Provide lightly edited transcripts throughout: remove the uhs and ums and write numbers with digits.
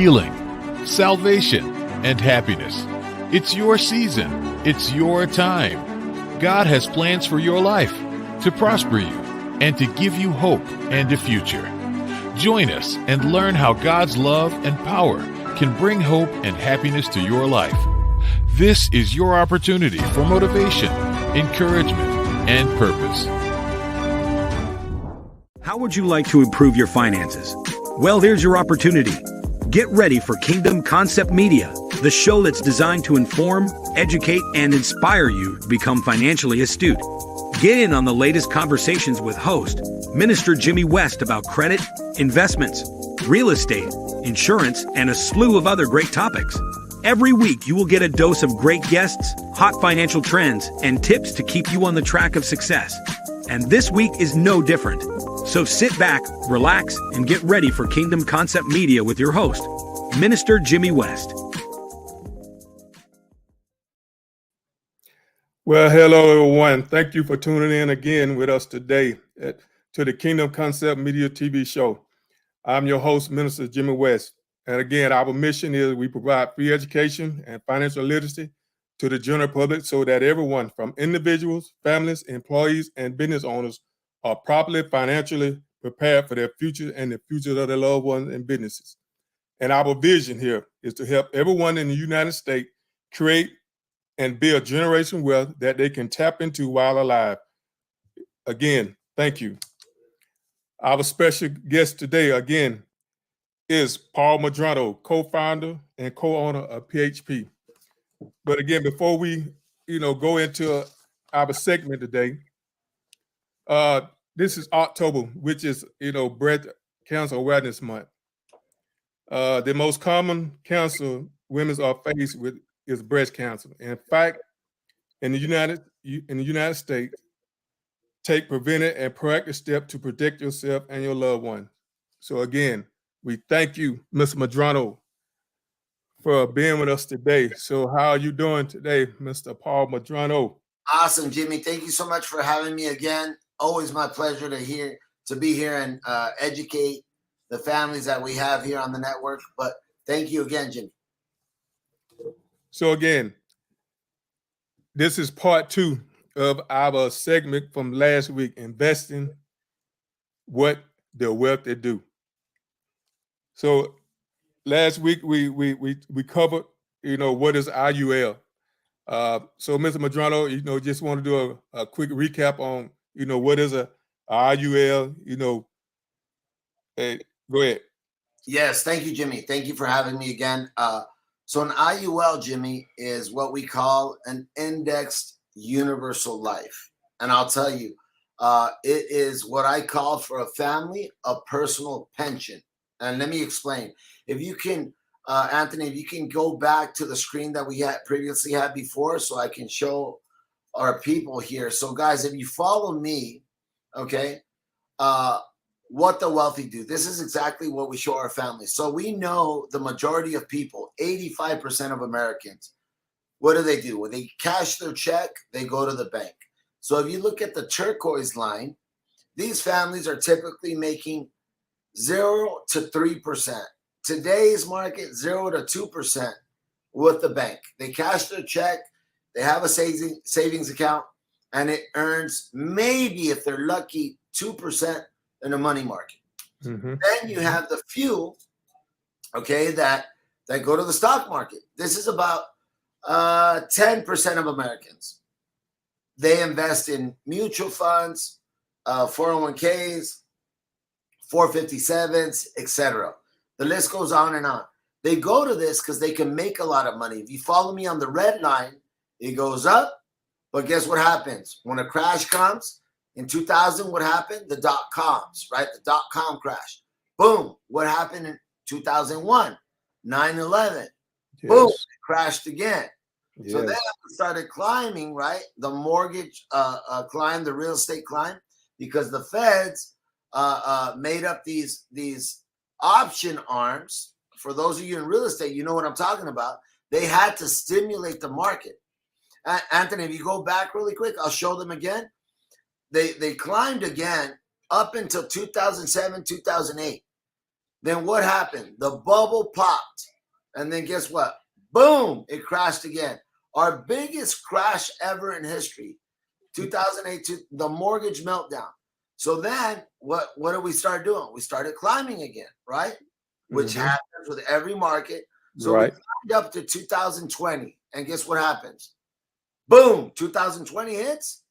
healing, salvation, and happiness. It's your season. It's your time. God has plans for your life to prosper you and to give you hope and a future. Join us and learn how God's love and power can bring hope and happiness to your life. This is your opportunity for motivation, encouragement, and purpose. How would you like to improve your finances? Well, here's your opportunity. Get ready for Kingdom Concept Media, the show that's designed to inform, educate, and inspire you to become financially astute. Get in on the latest conversations with host, Minister Jimmy West, about credit, investments, real estate, insurance, and a slew of other great topics. Every week, you will get a dose of great guests, hot financial trends, and tips to keep you on the track of success. And this week is no different. So sit back, relax, and get ready for Kingdom Concept Media with your host, Minister Jimmy West. Well, hello, everyone. Thank you for tuning in again with us today to the Kingdom Concept Media TV show. I'm your host, Minister Jimmy West. And again, our mission is we provide free education and financial literacy to the general public so that everyone from individuals, families, employees, and business owners are properly financially prepared for their future and the future of their loved ones and businesses. And our vision here is to help everyone in the United States create and build generational wealth that they can tap into while alive. Again, thank you. Our special guest today, again, is Paul Medrano, co-founder and co-owner of PHP. But again, before we, go into our segment today, this is October, which is, Breast Cancer Awareness Month. The most common cancer women are faced with is breast cancer. In fact, in the United States, take preventive and proactive steps to protect yourself and your loved one. So again, we thank you, Mr. Medrano, for being with us today. So how are you doing today, Mr. Paul Medrano? Awesome, Jimmy. Thank you so much for having me again. Always my pleasure to be here and educate the families that we have here on the network. But thank you again, Jimmy. So again, this is part 2 of our segment from last week, investing, what the wealthy do. So last week we covered, what is IUL. So Mr. Medrano, just want to do a quick recap on, what is a IUL, Hey, go ahead. Yes, thank you, Jimmy. Thank you for having me again. So an IUL, Jimmy, is what we call an indexed universal life. And I'll tell you, it is what I call for a family a personal pension. And let me explain. If you can, Anthony, if you can go back to the screen that we had previously had before so I can show our people here. So guys, if you follow me, okay, what the wealthy do. This is exactly what we show our families. So we know the majority of people, 85% of Americans, what do? When they cash their check, they go to the bank. So if you look at the turquoise line, these families are typically making 0 to 3%. Today's market, 0 to 2% with the bank. They cash their check, they have a savings account, and it earns maybe, if they're lucky, 2% in the money market. Mm-hmm. Then you have the few, okay, that go to the stock market. This is about 10% of Americans. They invest in mutual funds, 401ks, 457s, etc. The list goes on and on. They go to this because they can make a lot of money. If you follow me on the red line, it goes up. But guess what happens? When a crash comes, in 2000, what happened? The dot-coms, right? The dot-com crash. Boom. What happened in 2001? 9/11. Yes. Boom. It crashed again. Yes. So then it started climbing, right? The mortgage climbed, the real estate climbed, because the feds made up these option arms. For those of you in real estate, you know what I'm talking about. They had to stimulate the market. Anthony, if you go back really quick, I'll show them again. They climbed again up until 2007, 2008. Then what happened? The bubble popped. And then guess what? Boom, it crashed again. Our biggest crash ever in history, 2008, the mortgage meltdown. So then what did we start doing? We started climbing again, right? Which happens with every market. So we climbed up to 2020. And guess what happens? Boom, 2020 hits,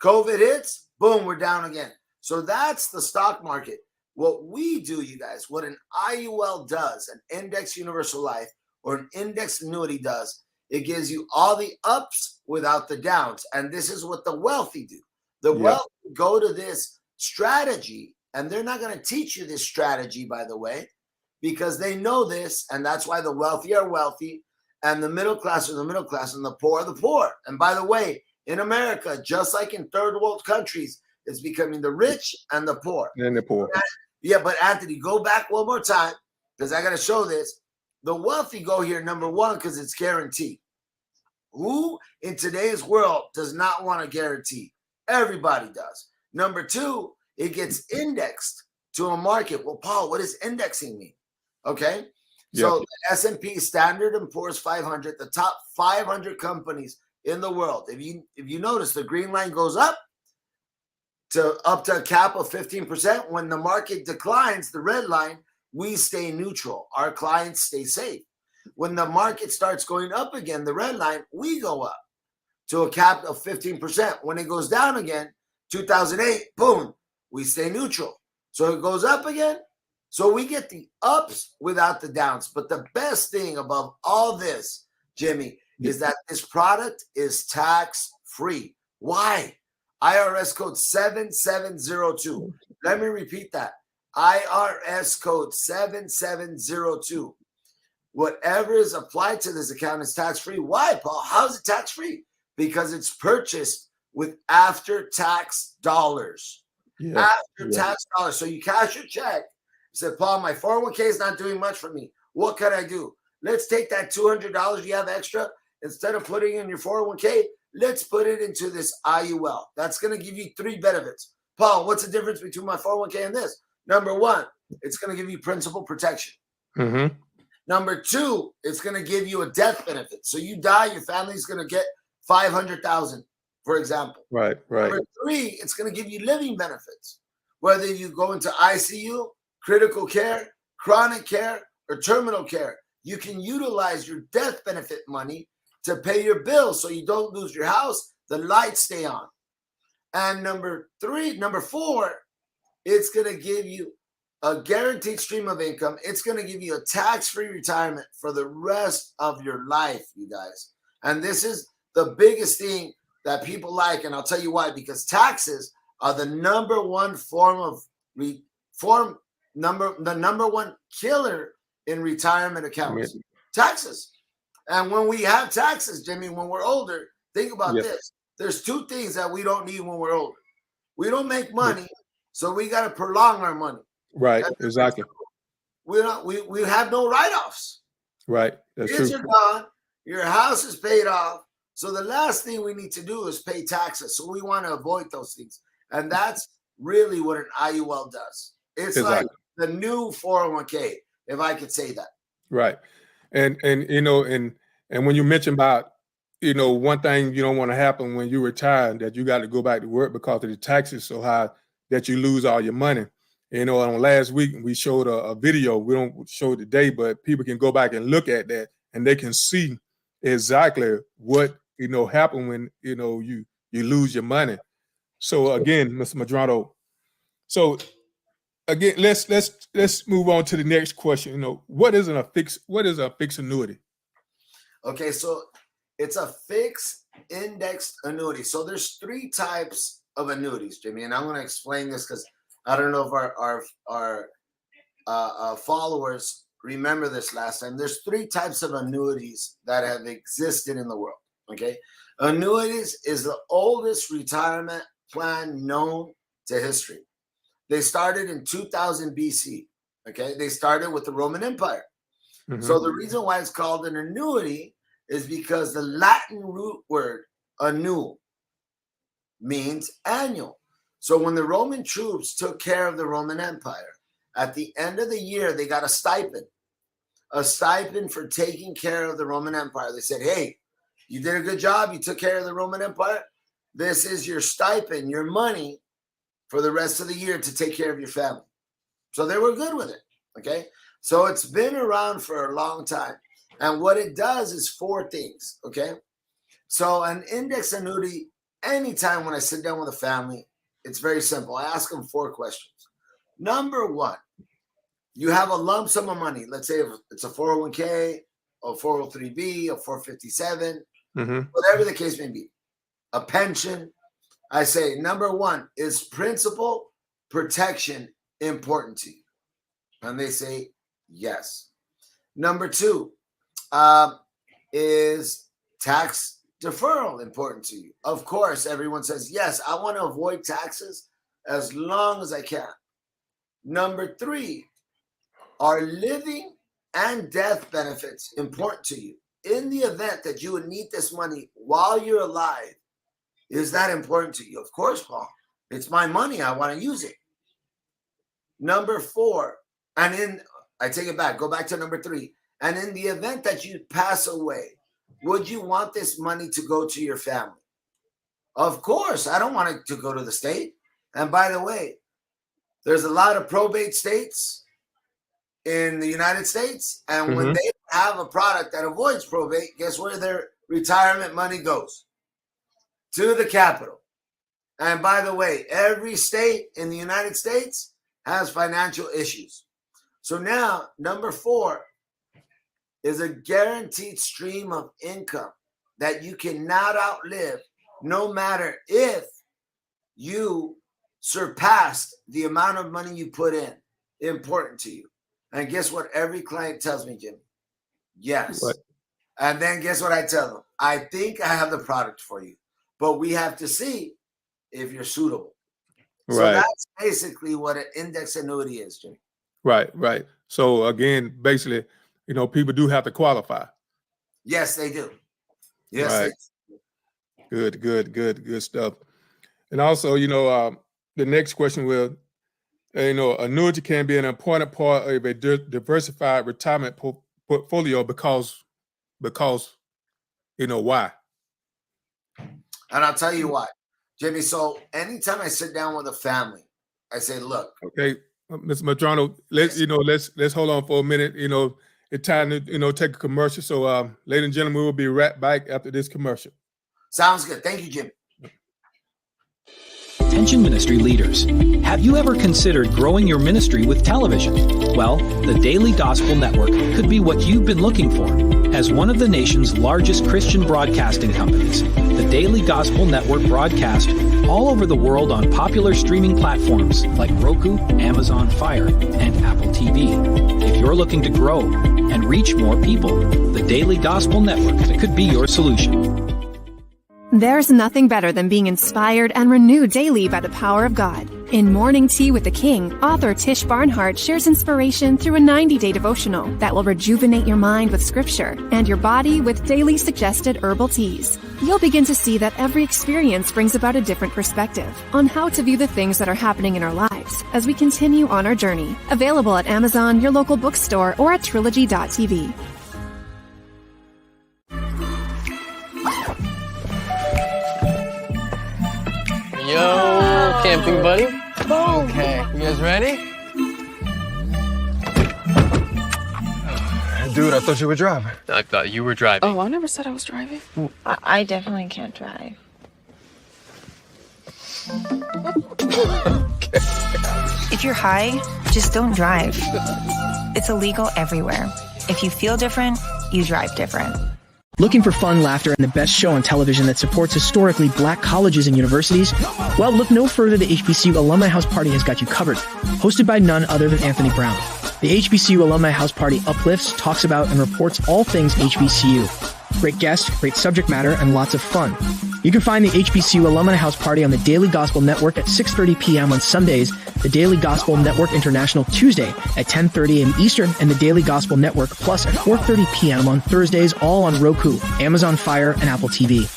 COVID hits, boom, we're down again. So that's the stock market. What we do, you guys, what an IUL does, an index universal life or an index annuity does, it gives you all the ups without the downs. And this is what the wealthy do. The wealthy go to this strategy, and they're not going to teach you this strategy, by the way, because they know this. And that's why the wealthy are wealthy, and the middle class are the middle class, and the poor are the poor. And by the way, in America, just like in third world countries, it's becoming the rich and the poor. And the poor. Yeah, but Anthony, go back one more time, because I got to show this. The wealthy go here, number one, because it's guaranteed. Who in today's world does not want a guarantee? Everybody does. Number two, it gets indexed to a market. Well, Paul, what does indexing mean? Okay. So the S&P Standard & Poor's 500, the top 500 companies in the world. If you notice, the green line goes up to a cap of 15%. When the market declines, the red line, we stay neutral. Our clients stay safe. When the market starts going up again, the red line, we go up to a cap of 15%. When it goes down again, 2008, boom, we stay neutral. So it goes up again. So we get the ups without the downs. But the best thing above all this, Jimmy, is that this product is tax-free. Why? IRS code 7702. Let me repeat that. IRS code 7702. Whatever is applied to this account is tax-free. Why, Paul? How is it tax-free? Because it's purchased with after-tax dollars. After-tax dollars. So you cash your check. You say, Paul, my 401k is not doing much for me. What can I do? Let's take that $200 you have extra. Instead of putting in your 401k, let's put it into this IUL. That's going to give you 3 benefits. Paul, what's the difference between my 401k and this? Number one, it's going to give you principal protection. Number two, it's going to give you a death benefit. So you die, your family's going to get $500,000, for example. Right. Number three, it's going to give you living benefits. Whether you go into ICU, critical care, chronic care, or terminal care, you can utilize your death benefit money to pay your bills so you don't lose your house, the lights stay on. And number four, it's going to give you a guaranteed stream of income. It's going to give you a tax-free retirement for the rest of your life, you guys. And this is the biggest thing that people like, and I'll tell you why. Because taxes are the number one the number one killer in retirement accounts. Taxes. And when we have taxes, Jimmy, when we're older, think about this. There's 2 things that we don't need when we're older. We don't make money, so we got to prolong our money. Right, exactly. We have no write-offs. Right, that's Kids true. are gone. Your house is paid off. So the last thing we need to do is pay taxes. So we want to avoid those things. And that's really what an IUL does. It's like the new 401k, if I could say that. Right. And you know, and when you mention about, you know, one thing you don't want to happen when you retire, that you got to go back to work because of the taxes so high that you lose all your money. You know, on last week, we showed a video. We don't show it today, but people can go back and look at that, and they can see exactly what, you know, happened when, you know, you lose your money. So again, Mr. Madrano, so again, let's move on to the next question. You know, what is a fixed annuity? Okay, so it's a fixed indexed annuity. So there's 3 types of annuities, Jimmy, and I'm going to explain this because I don't know if our followers remember this last time. There's 3 types of annuities that have existed in the world. Okay, annuities is the oldest retirement plan known to history. They started in 2000 BC. Okay, they started with the Roman Empire. So the reason why it's called an annuity is because the Latin root word annu means annual. So when the Roman troops took care of the Roman Empire, At the end of the year, they got a stipend for taking care of the Roman Empire. They said, hey, you did a good job. You took care of the Roman Empire. This is your stipend, your money for the rest of the year to take care of your family. So they were good with it, okay? So it's been around for a long time. And what it does is 4 things, okay? So an index annuity, anytime when I sit down with a family, it's very simple. I ask them 4 questions. Number 1, you have a lump sum of money. Let's say it's a 401k, a 403b, a 457, whatever the case may be, a pension. I say, number 1, is principal protection important to you? And they say, yes. Number 2, is tax deferral important to you? Of course, everyone says, yes, I want to avoid taxes as long as I can. Number 3, are living and death benefits important to you? In the event that you would need this money while you're alive, is that important to you? Of course, Paul. It's my money. I want to use it. Number 4, I take it back. Go back to number 3. And in the event that you pass away, would you want this money to go to your family? Of course. I don't want it to go to the state. And by the way, there's a lot of probate states in the United States. And when they have a product that avoids probate, guess where their retirement money goes? To the capital. And by the way, every state in the United States has financial issues. So now, number 4 is a guaranteed stream of income that you cannot outlive, no matter if you surpassed the amount of money you put in. Important to you. And guess what every client tells me, Jimmy? Yes. What? And then guess what I tell them? I think I have the product for you, but we have to see if you're suitable. Right. So that's basically what an index annuity is, Jimmy. Right. So again, basically, people do have to qualify. Yes, they do. Yes. Right. Good stuff. And also, the next question will, annuity can be an important part of a diversified retirement portfolio because why? And I'll tell you why, Jimmy. So anytime I sit down with a family, I say, look. Okay, Mr. Madrano, let's hold on for a minute. It's time to take a commercial. So, ladies and gentlemen, we'll be right back after this commercial. Sounds good. Thank you, Jimmy. Attention ministry leaders. Have you ever considered growing your ministry with television? Well, the Daily Gospel Network could be what you've been looking for. As one of the nation's largest Christian broadcasting companies, the Daily Gospel Network broadcasts all over the world on popular streaming platforms like Roku, Amazon Fire, and Apple TV. If you're looking to grow and reach more people, the Daily Gospel Network could be your solution. There's nothing better than being inspired and renewed daily by the power of God. In Morning Tea with the King, author Tish Barnhart shares inspiration through a 90-day devotional that will rejuvenate your mind with scripture and your body with daily suggested herbal teas. You'll begin to see that every experience brings about a different perspective on how to view the things that are happening in our lives as we continue on our journey. Available at Amazon, your local bookstore, or at trilogy.tv. Yo, camping buddy. Okay, you guys ready? Dude, I thought you were driving. I thought you were driving. Oh, I never said I was driving. I definitely can't drive. Okay. If you're high, just don't drive. It's illegal everywhere. If you feel different, you drive different. Looking for fun, laughter, and the best show on television that supports historically black colleges and universities? Well, look no further. The HBCU Alumni House Party has got you covered. Hosted by none other than Anthony Brown. The HBCU Alumni House Party uplifts, talks about, and reports all things HBCU. Great guests, great subject matter, and lots of fun. You can find the HBCU Alumni House Party on the Daily Gospel Network at 6:30 p.m. on Sundays, the Daily Gospel Network International Tuesday at 10:30 a.m. Eastern, and the Daily Gospel Network Plus at 4:30 p.m. on Thursdays, all on Roku, Amazon Fire, and Apple TV.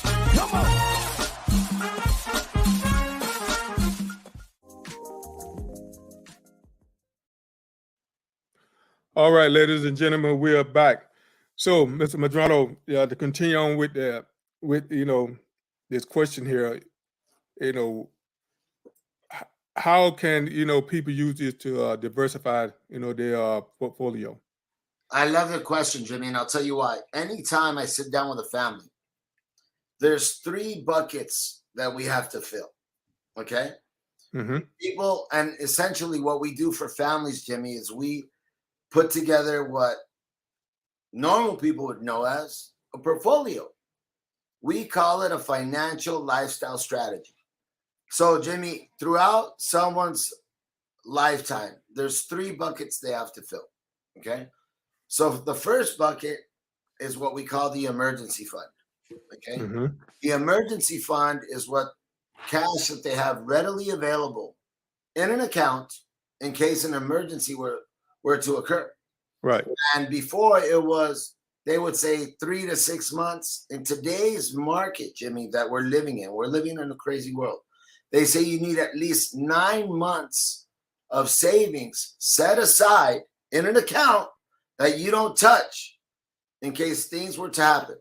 All right, ladies and gentlemen, we are back. So, Mr. Madrano, to continue on with this question here, how can people use this to diversify their portfolio? I love the question, Jimmy, and I'll tell you why. Anytime I sit down with a family, there's 3 buckets that we have to fill. Okay. Mm-hmm. People, and essentially what we do for families, Jimmy, is we put together what normal people would know as a portfolio. We call it a financial lifestyle strategy. So, Jimmy, throughout someone's lifetime, there's 3 buckets they have to fill. Okay. So the first bucket is what we call the emergency fund. Okay. Mm-hmm. The emergency fund is what cash that they have readily available in an account in case an emergency were to occur. Right. And before it was, they would say 3 to 6 months. In today's market, Jimmy, that we're living in a crazy world. They say you need at least 9 months of savings set aside in an account that you don't touch in case things were to happen.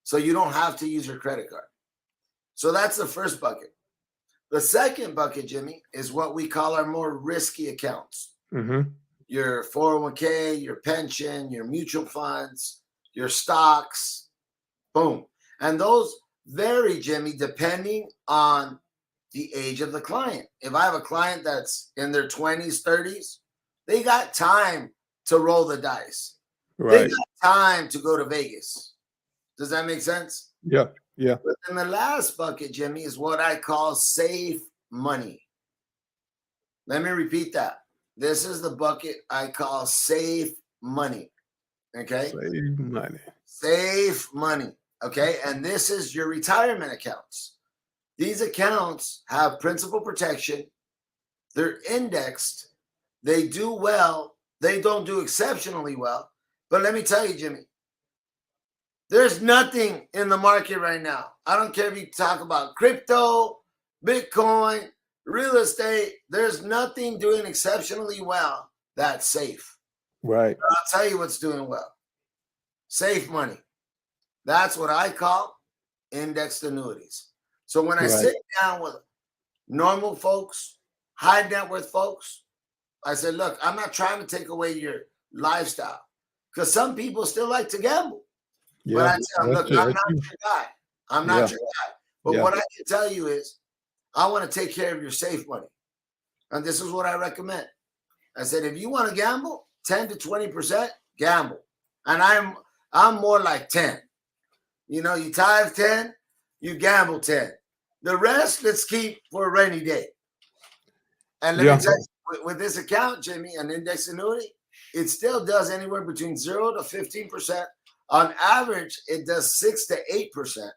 So you don't have to use your credit card. So that's the first bucket. The second bucket, Jimmy, is what we call our more risky accounts. Mm-hmm. Your 401k, your pension, your mutual funds, your stocks, boom. And those vary, Jimmy, depending on the age of the client. If I have a client that's in their 20s, 30s, they got time to roll the dice. Right. They got time to go to Vegas. Does that make sense? Yeah. Yeah. But then the last bucket, Jimmy, is what I call safe money. Let me repeat that. This is the bucket I call safe money. Okay? Save money. Safe money. Okay? And this is your retirement accounts. These accounts have principal protection. They're indexed. They do well. They don't do exceptionally well. But let me tell you, Jimmy, there's nothing in the market right now. I don't care if you talk about crypto, Bitcoin, real estate. There's nothing doing exceptionally well that's safe. Right. But I'll tell you what's doing well. Safe money. That's what I call indexed annuities. So when I sit down with normal folks, high net worth folks, I said, look, I'm not trying to take away your lifestyle because some people still like to gamble. Yeah, but I tell them, look, I'm not your guy. I'm not your guy. But what I can tell you is I want to take care of your safe money. And this is what I recommend. I said, if you want to gamble, 10 to 20%, gamble. And I'm more like 10. You know, you tithe 10, you gamble 10. The rest, let's keep for a rainy day. And let me tell you, with this account, Jimmy, an index annuity, it still does anywhere between 0 to 15%. On average, it does 6 to 8%.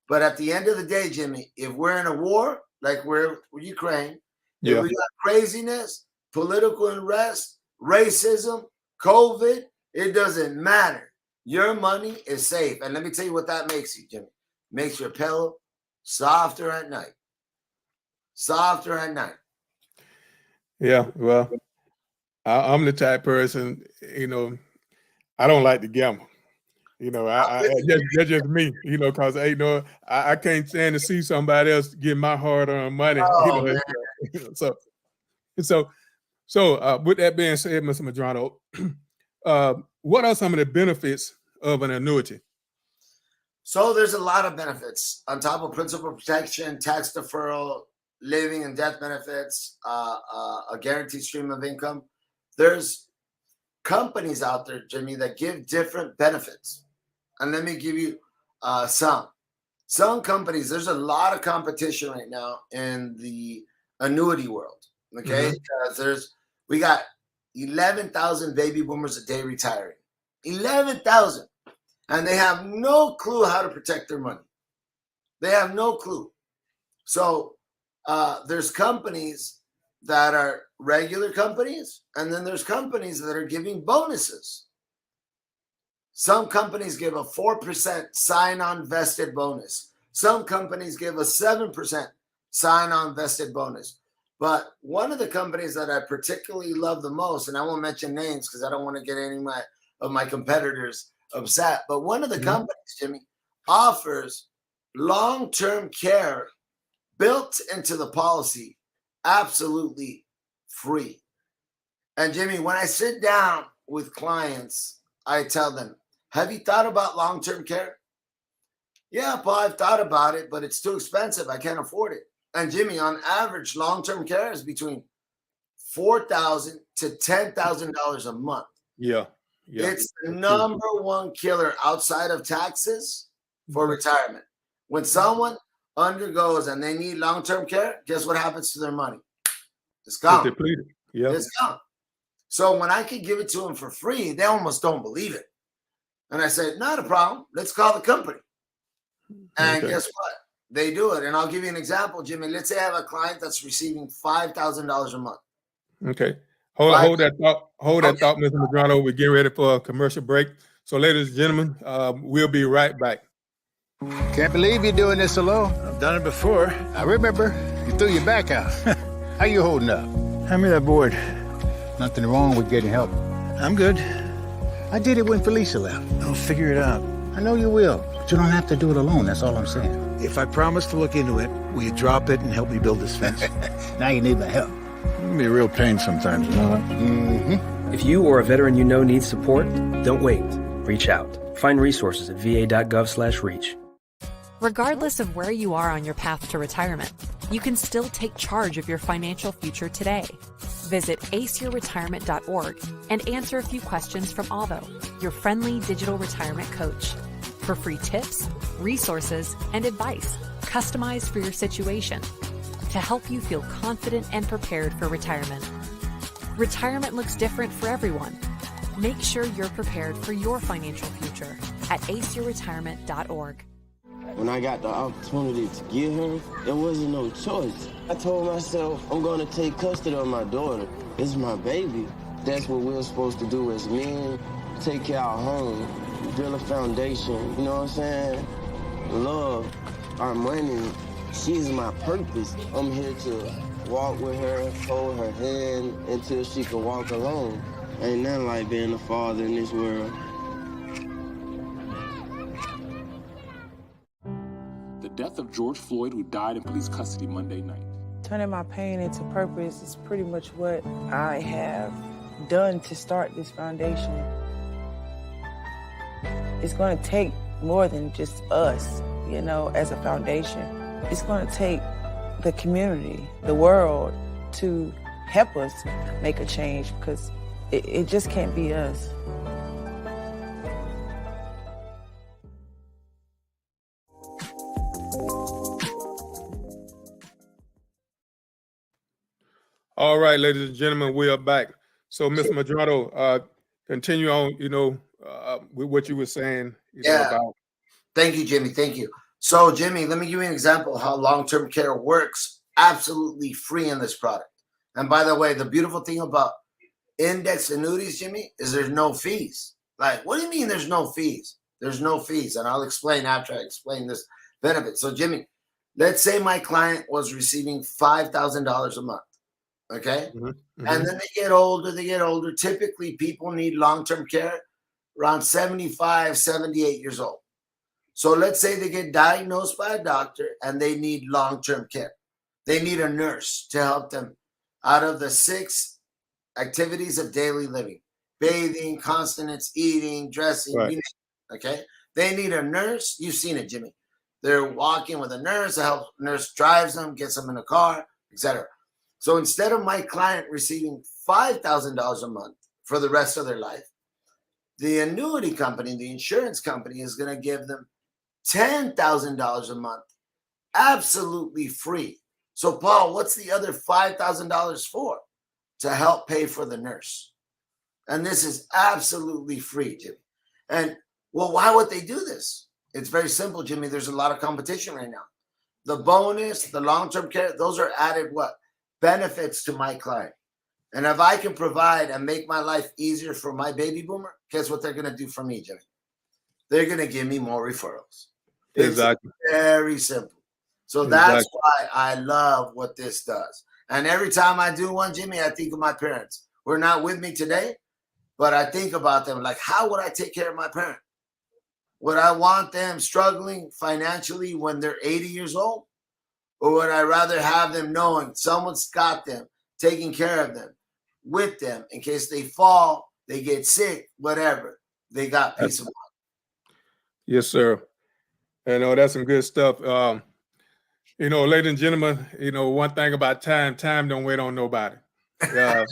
But at the end of the day, Jimmy, if we're in a war, like we're with Ukraine, if we got craziness, political unrest, racism, COVID, it doesn't matter. Your money is safe. And let me tell you what that makes you, Jimmy. Makes your pillow softer at night. Softer at night. Yeah, well, I'm the type person, I don't like to gamble. That's just me, because I can't stand to see somebody else get my hard-earned money. So with that being said, Mr. Madrano, what are some of the benefits of an annuity? So there's a lot of benefits on top of principal protection, tax deferral, living and death benefits, a guaranteed stream of income. There's companies out there, Jimmy, that give different benefits. And let me give you some. Some companies, there's a lot of competition right now in the annuity world. Okay. Because we got 11,000 baby boomers a day retiring. 11,000. And they have no clue how to protect their money. They have no clue. So there's companies that are regular companies, and then there's companies that are giving bonuses. Some companies give a 4% sign-on vested bonus. Some companies give a 7% sign-on vested bonus. But one of the companies that I particularly love the most, and I won't mention names because I don't want to get any of my competitors upset, but one of the companies, Jimmy, offers long-term care built into the policy, absolutely free. And Jimmy, when I sit down with clients, I tell them, have you thought about long-term care? Yeah, Paul, I've thought about it, but it's too expensive. I can't afford it. And Jimmy, on average, long-term care is between $4,000 to $10,000 a month. Yeah. It's the number one killer outside of taxes for retirement. When someone undergoes and they need long-term care, guess what happens to their money? It's gone. It's depleted. Yeah. It's gone. So when I could give it to them for free, they almost don't believe it. And I said, not a problem. Let's call the company. And guess what? They do it. And I'll give you an example, Jimmy. Let's say I have a client that's receiving $5,000 a month. Okay. Hold that thought, Mr. Medrano. We're getting ready for a commercial break. So, ladies and gentlemen, we'll be right back. Can't believe you're doing this alone. I've done it before. I remember you threw your back out. How you holding up? Hand me that board. Nothing wrong with getting help. I'm good. I did it when Felicia left. I'll figure it out. I know you will, but you don't have to do it alone. That's all I'm saying. If I promise to look into it, will you drop it and help me build this fence? Now you need my help. It can be a real pain sometimes, you know that? If you or a veteran you know needs support, don't wait. Reach out. Find resources at va.gov/reach. Regardless of where you are on your path to retirement, you can still take charge of your financial future today. Visit aceyourretirement.org and answer a few questions from Avo, your friendly digital retirement coach, for free tips, resources, and advice customized for your situation to help you feel confident and prepared for retirement. Retirement looks different for everyone. Make sure you're prepared for your financial future at aceyourretirement.org. When I got the opportunity to get her, there wasn't no choice. I told myself, I'm going to take custody of my daughter. It's my baby. That's what we're supposed to do as men, take care of our home, build a foundation, you know what I'm saying? Love, our money, she's my purpose. I'm here to walk with her, hold her hand until she can walk alone. Ain't nothing like being a father in this world. The death of George Floyd, who died in police custody Monday night. Turning my pain into purpose is pretty much what I have done to start this foundation. It's going to take more than just us, you know, as a foundation. It's going to take the community, the world, to help us make a change, because it just can't be us. All right, ladies and gentlemen, we are back. So, Mr. Medrano, continue on, with what you were saying. About. Thank you, Jimmy. Thank you. So, Jimmy, let me give you an example of how long-term care works absolutely free in this product. And by the way, the beautiful thing about index annuities, Jimmy, is there's no fees. Like, what do you mean there's no fees? There's no fees. And I'll explain after I explain this benefit. So, Jimmy, let's say my client was receiving $5,000 a month. Okay. And then they get older. Typically, people need long-term care around 75, 78 years old. So let's say they get diagnosed by a doctor and they need long-term care. They need a nurse to help them out of the 6 activities of daily living: bathing, continence, eating, dressing. Right. Okay. They need a nurse. You've seen it, Jimmy. They're walking with a nurse. The nurse drives them, gets them in a car, etc. So instead of my client receiving $5,000 a month for the rest of their life, the annuity company, the insurance company, is going to give them $10,000 a month, absolutely free. So, Paul, what's the other $5,000 for? To help pay for the nurse. And this is absolutely free, Jimmy. And, well, why would they do this? It's very simple, Jimmy. There's a lot of competition right now. The bonus, the long-term care, those are added what? Benefits to my client. And if I can provide and make my life easier for my baby boomer, guess what they're going to do for me, Jimmy? They're going to give me more referrals. Exactly. It's very simple. So that's why I love what this does. And every time I do one, Jimmy, I think of my parents. We're not with me today, but I think about them. Like, how would I take care of my parent? Would I want them struggling financially when they're 80 years old? Or would I rather have them knowing someone's got them, taking care of them, with them, in case they fall, they get sick, whatever. They got peace of mind. Yes, sir. And that's some good stuff. Ladies and gentlemen, one thing about time don't wait on nobody. We're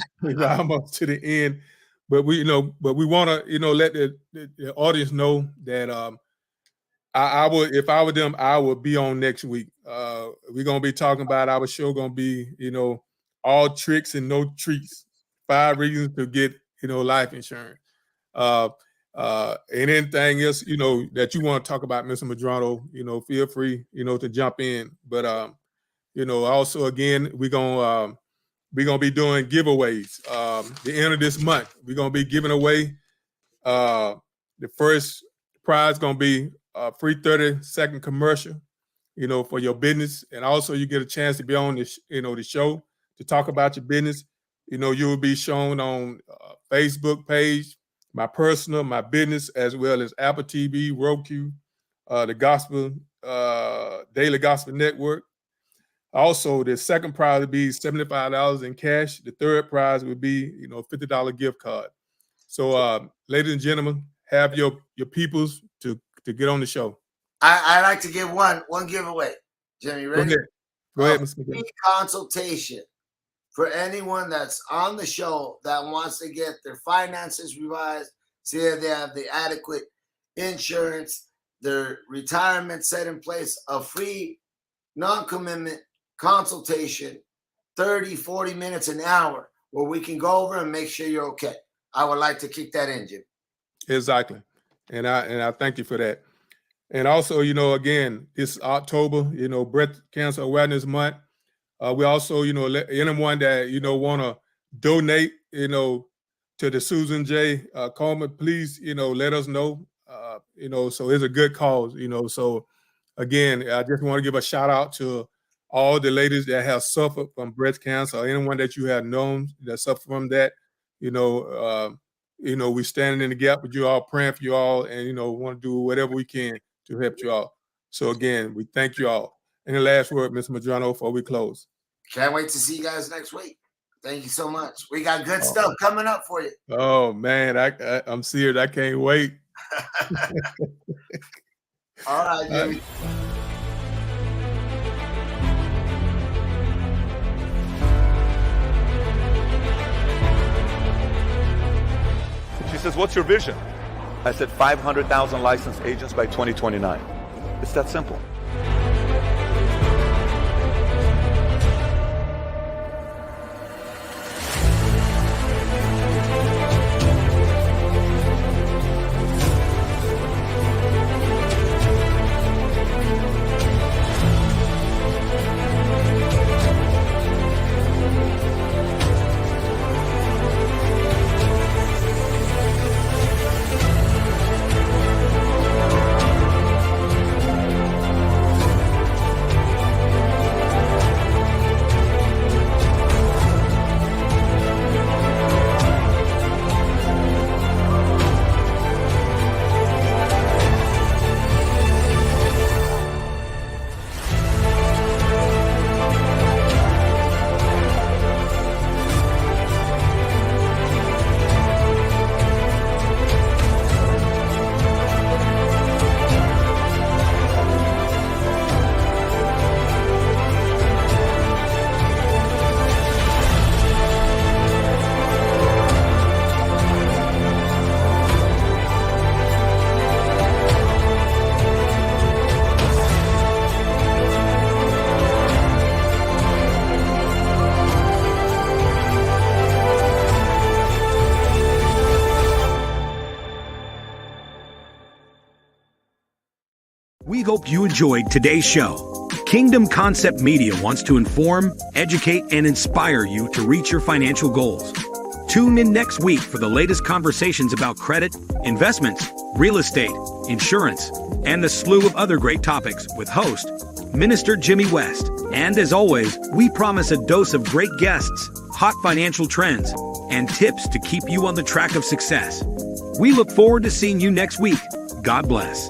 almost to the end, but we want to, let the audience know that I would, if I were them, I would be on next week. We're gonna be talking about our show. Gonna be, all tricks and no treats. 5 reasons to get, life insurance. And anything else, that you want to talk about, Mr. Medrano, feel free, to jump in. But also again, we're gonna be doing giveaways. The end of this month, we're gonna be giving away. The first prize gonna be a free 30-second commercial, for your business, and also you get a chance to be on this, the show to talk about your business. You will be shown on Facebook page, my personal, my business, as well as Apple TV, Roku, the Gospel Daily Gospel Network. Also, the second prize would be $75 in cash. The third prize would be, $50 gift card. So, ladies and gentlemen, have your peoples to get on the show. I like to give one giveaway. Jimmy, ready? Go ahead, Mr. Free consultation for anyone that's on the show that wants to get their finances revised, see if they have the adequate insurance, their retirement set in place. A free non-commitment consultation, 30, 40 minutes, an hour, where we can go over and make sure you're okay. I would like to kick that in, Jim. Exactly. And I thank you for that. And also, again, this October, Breast Cancer Awareness Month. We also, let anyone that, want to donate, to the Susan J. Coleman, please, let us know, so it's a good cause, So again, I just want to give a shout out to all the ladies that have suffered from breast cancer, or anyone that you have known that suffered from that. We standing in the gap with you all, praying for you all, and, want to do whatever we can to help you all. So again, we thank you all. And the last word, Mr. Medrano, before we close. Can't wait to see you guys next week. Thank you so much. We got good stuff coming up for you. Oh man, I'm serious. I can't wait. All right, Jimmy. She says, "What's your vision?" I said, 500,000 licensed agents by 2029. It's that simple. We hope you enjoyed today's show. Kingdom Concept Media wants to inform, educate, and inspire you to reach your financial goals. Tune in next week for the latest conversations about credit, investments, real estate, insurance, and the slew of other great topics with host Minister Jimmy West. And as always, we promise a dose of great guests, hot financial trends, and tips to keep you on the track of success. We look forward to seeing you next week. God bless.